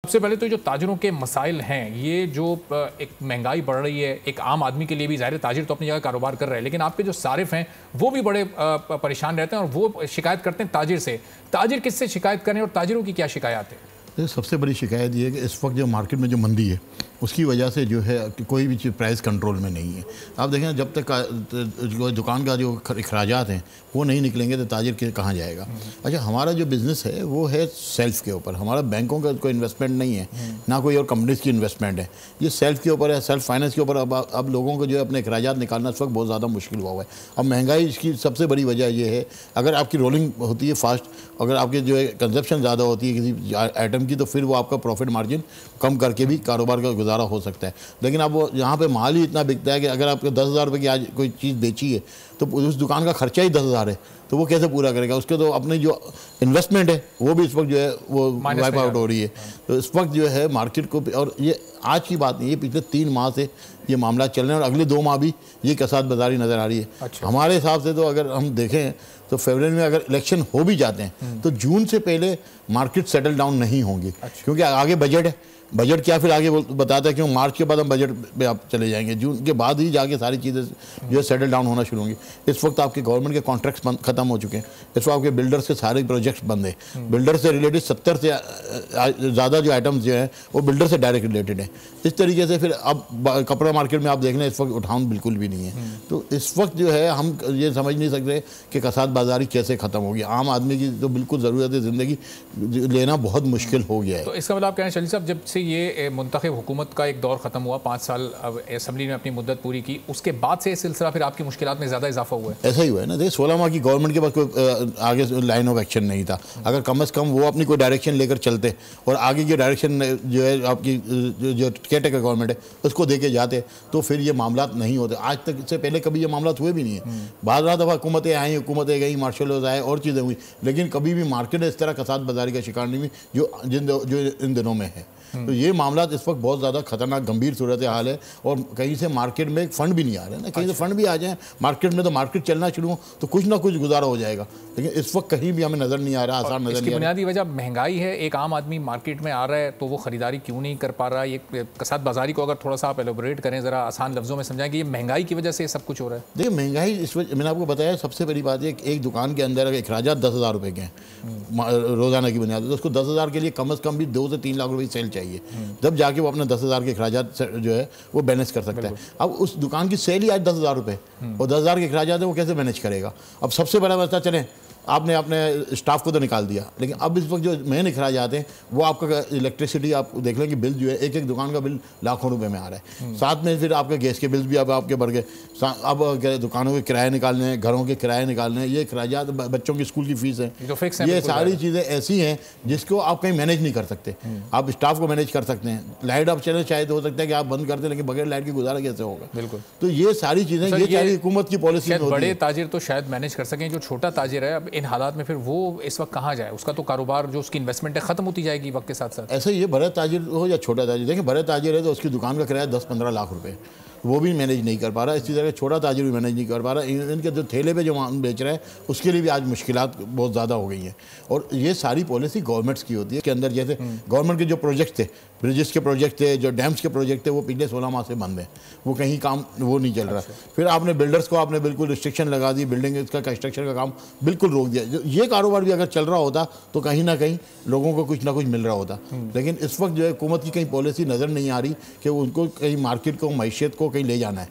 सबसे पहले तो जो ताजिरों के मसाइल हैं, ये जो एक महंगाई बढ़ रही है, एक आम आदमी के लिए भी, ज़ाहिर ताजिर तो अपनी जगह कारोबार कर रहे हैं, लेकिन आपके जो सारिफ हैं वो भी बड़े परेशान रहते हैं और वो शिकायत करते हैं ताजिर से। ताजिर किससे शिकायत करें और ताजिरों की क्या शिकायत है? सबसे बड़ी शिकायत ये है कि इस वक्त जो मार्केट में जो मंदी है उसकी वजह से जो है कि कोई भी चीज़ प्राइस कंट्रोल में नहीं है। आप देखें जब तक दुकान का जो अखराजात हैं वो नहीं निकलेंगे तो ताजिर के कहाँ जाएगा। अच्छा, हमारा जो बिज़नेस है वो है सेल्फ के ऊपर, हमारा बैंकों का कोई इन्वेस्टमेंट नहीं है, ना कोई और कंपनीज़ की इन्वेस्टमेंट है, ये सेल्फ के ऊपर है, सेल्फ फाइनेंस के ऊपर। अब लोगों को जो है अपने अखराजात निकालना इस वक्त बहुत ज़्यादा मुश्किल हुआ है। अब महंगाई इसकी सबसे बड़ी वजह ये है, अगर आपकी रोलिंग होती है फास्ट, अगर आपकी जो है कंजप्शन ज़्यादा होती है किसी आइटम की, तो फिर वो आपका प्रॉफिट मार्जिन कम करके भी कारोबार का गुजारा हो सकता है। लेकिन अब वो यहाँ पे माल ही इतना बिकता है कि अगर आपको 10,000 रुपये की आज कोई चीज़ बेची है तो उस दुकान का खर्चा ही 10,000 है, तो वो कैसे पूरा करेगा? उसके तो अपनी जो इन्वेस्टमेंट है वो भी इस वक्त जो है वो वाइप आउट हो रही है। तो इस वक्त जो है मार्केट को, और ये आज की बात नहीं है, पिछले 3 माह से ये मामला चल रहे हैं और अगले 2 माह भी ये कसाद बाजारी नज़र आ रही है। अच्छा। हमारे हिसाब से तो अगर हम देखें तो फरवरी में अगर इलेक्शन हो भी जाते हैं तो जून से पहले मार्केट सेटल डाउन नहीं होंगी। अच्छा। क्योंकि आगे बजट है, बजट क्या फिर आगे बताता है कि मार्च के बाद हम बजट पे आप चले जाएंगे, जून के बाद ही जाके सारी चीज़ें जो है सेटल डाउन होना शुरू होंगी। इस वक्त आपके गवर्नमेंट के कॉन्ट्रैक्ट्स खत्म हो चुके हैं, इस वक्त आपके बिल्डर्स के सारे प्रोजेक्ट्स बंद हैं। बिल्डर से रिलेटेड 70 से ज़्यादा जो आइटम्स जो हैं वो बिल्डर से डायरेक्ट रिलेटेड है। इस तरीके से फिर अब कपड़ा मार्केट में आप देख लें इस वक्त उठान बिल्कुल भी नहीं है। तो इस वक्त जो है हम ये समझ नहीं सकते कि कसाद बाजारी कैसे ख़त्म होगी। आम आदमी की तो बिल्कुल ज़रूरत है, ज़िंदगी लेना बहुत मुश्किल हो गया है। तो इसका मतलब आप कह रहे हैं शलील साहब, जब से ये मुंतखब हुकूमत का एक दौर ख़त्म हुआ, 5 साल अब असेंबली ने अपनी मुद्दत पूरी की, उसके बाद से ये सिलसिला फिर आपकी मुश्किलात में ज़्यादा इजाफा हुआ है? ऐसा ही हुआ है ना। देखिए 16 माह की गवर्नमेंट के पास कोई आगे लाइन ऑफ एक्शन नहीं था। अगर कम से कम वो अपनी कोई डायरेक्शन लेकर चलते और आगे की डायरेक्शन जो है आपकी जो केयरटेकर गवर्नमेंट है उसको दे के जाते तो फिर ये मामला नहीं होते। आज तक इससे पहले कभी ये मामला हुए भी नहीं है। बाद दफ़ा हुकूमतें आई, हुकूमतें गई, मार्शल लॉ आए और चीज़ें हुई, लेकिन कभी भी मार्केट इस तरह कसाद बाजारी का शिकार नहीं हुई जो इन दिनों में है। तो ये मामला इस वक्त बहुत ज़्यादा खतरनाक गंभीर सूरत हाल है और कहीं से मार्केट में फंड भी नहीं आ रहे ना। कहीं से फंड भी आ जाए मार्केट में तो मार्केट चलना शुरू हो तो कुछ ना कुछ गुजारा हो जाएगा, लेकिन इस वक्त कहीं भी हमें नज़र नहीं आ रहा, आसान नज़र नहीं आ रहा। बुनियादी वजह महंगाई है। एक आम आदमी मार्केट में आ रहा है तो वो ख़रीदारी क्यों नहीं कर पा रहा? ये कसाद बाजारी को अगर थोड़ा सा आप एलोबरेट करें, ज़रा आसान लफ्ज़ों में समझाएं कि ये महंगाई की वजह से सब कुछ हो रहा है। देखिए महंगाई इस वजह, मैंने आपको बताया सबसे बड़ी बात है, एक दुकान के अंदर अगर अखराजात 10,000 रुपये के हैं रोज़ाना की बुनियाद, तो उसको 10,000 के लिए कम से कम भी 2 से 3 लाख रुपये सेल चाहिए, जब जाके वो अपने 10,000 के अखराजात जो है वो बैलेंस कर सकता है। अब उस दुकान की सेल ही आज 10,000 रुपये और 10,000 के अखराजात है, वो कैसे मैनेज करेगा? अब सबसे बड़ा मसला, चलें आपने अपने स्टाफ को तो निकाल दिया, लेकिन अब इस वक्त जो मेन अखराजात हैं वो आपका इलेक्ट्रिसिटी, आप देख लें कि बिल जो है एक दुकान का बिल लाखों रुपए में आ रहा है। साथ में फिर आपके गैस के बिल भी अब आपके बढ़ गए, अब दुकानों के किराए निकालने हैं, घरों के किराए निकालने हैं, ये अखराजात, बच्चों की स्कूल की फीस है, ये सारी चीज़ें ऐसी हैं जिसको आप कहीं मैनेज नहीं कर सकते। आप स्टाफ को मैनेज कर सकते हैं, लाइट आप चले शायद हो सकता है कि आप बंद करते हैं, लेकिन बगैर लाइट की गुजारा कैसे होगा? बिल्कुल। तो ये सारी चीज़ें, ये सारी हुकूमत की पॉलिसी। बड़े ताजिर तो शायद मैनेज कर सकें, जो छोटा ताजिर है अब इन हालात में फिर वो इस वक्त कहाँ जाए? उसका तो कारोबार, जो उसकी इन्वेस्टमेंट है, खत्म होती जाएगी वक्त के साथ साथ। ऐसे ये बड़ा ताजिर हो या छोटा ताजिर, देखिए बड़ा ताजिर है तो उसकी दुकान का किराया 10-15 लाख रुपए, वो भी मैनेज नहीं कर पा रहा। इसी तरह छोटा ताजिर भी मैनेज नहीं कर पा रहा। इनके जो ठेले पे जो बेच रहा है उसके लिए भी आज मुश्किलात बहुत ज़्यादा हो गई हैं। और ये सारी पॉलिसी गवर्नमेंट्स की होती है के अंदर। जैसे गवर्नमेंट के जो प्रोजेक्ट थे, ब्रिजेस के प्रोजेक्ट थे, जो डैम्स के प्रोजेक्ट थे, वो पिछले 16 माह से बंद है, वो कहीं काम वो नहीं चल रहा। फिर आपने बिल्डर्स को आपने बिल्कुल रिस्ट्रिक्शन लगा दी, बिल्डिंग का कंस्ट्रक्शन का काम बिल्कुल रोक दिया। ये कारोबार भी अगर चल रहा होता तो कहीं ना कहीं लोगों को कुछ ना कुछ मिल रहा होता, लेकिन इस वक्त जो है हुकूमत की कहीं पॉलिसी नज़र नहीं आ रही कि उनको कहीं मार्केट को, मैशियत को कहीं ले जाना है।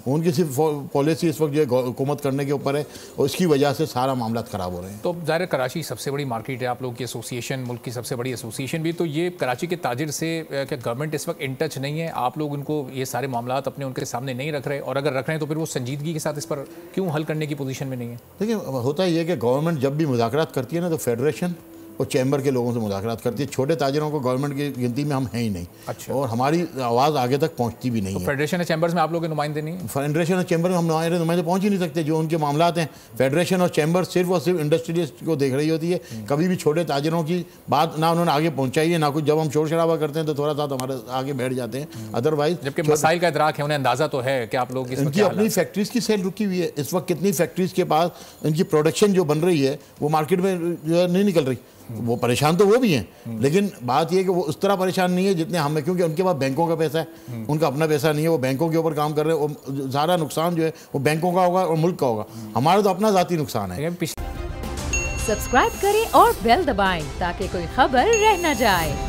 उनकी सिर्फ पॉलिसी इस वक्त जो है हुकूमत करने के ऊपर है और इसकी वजह से सारा मामला ख़राब हो रहे हैं। तो ज़ाहिर कराची सबसे बड़ी मार्केट है, आप लोगों की एसोसिएशन मुल्क की सबसे बड़ी एसोसिएशन भी, तो ये कराची के ताजिर से क्या गवर्नमेंट इस वक्त इन टच नहीं है? आप लोग उनको ये सारे मामलात अपने उनके सामने नहीं रख रहे, और अगर रख रहे हैं तो फिर वो संजीदगी के साथ इस पर क्यों हल करने की पोजीशन में नहीं है? देखिए होता ही है कि गवर्नमेंट जब भी मुज़ाकरात करती है ना तो फेडरेशन और चैम्बर के लोगों से मुज़ाकरात करती है। छोटे ताजिरों को गवर्नमेंट की गिनती में हम हैं ही नहीं। अच्छा। और हमारी आवाज़ आगे तक पहुंचती भी नहीं है। फेडरेशन और चैम्बर्स में आप लोग के नुमाइंदे नहीं? फेडरेशन और चैम्बर में हम नुमाइंदे पहुंच ही नहीं सकते। जो उनके मामलात हैं, फेडरेशन और चैम्बर सिर्फ और सिर्फ इंडस्ट्रियलिस्ट को देख रही होती है। कभी भी छोटे ताजिरों की बात ना उन्होंने आगे पहुँचाई है, ना कुछ। जब हम शोर शराबा करते हैं तो थोड़ा सा हमारे आगे बैठ जाते हैं, अदरवाइज जबकि मसाइल का इदराक है, उन्हें अंदाज़ा तो है कि आप लोग इनकी अपनी फैक्ट्रीज़ की सेल रुकी हुई है। इस वक्त कितनी फैक्ट्रीज़ के पास इनकी प्रोडक्शन जो बन रही है वो मार्केट में नहीं निकल रही। वो परेशान तो वो भी हैं, लेकिन बात ये है कि वो उस तरह परेशान नहीं है जितने हमें, क्योंकि उनके पास बैंकों का पैसा है, उनका अपना पैसा नहीं है, वो बैंकों के ऊपर काम कर रहे हैं, वो सारा नुकसान जो है वो बैंकों का होगा और मुल्क का होगा। हमारा तो अपना ज़ाती नुकसान है। सब्सक्राइब करें और बेल दबाएं ताकि कोई खबर रह न जाए।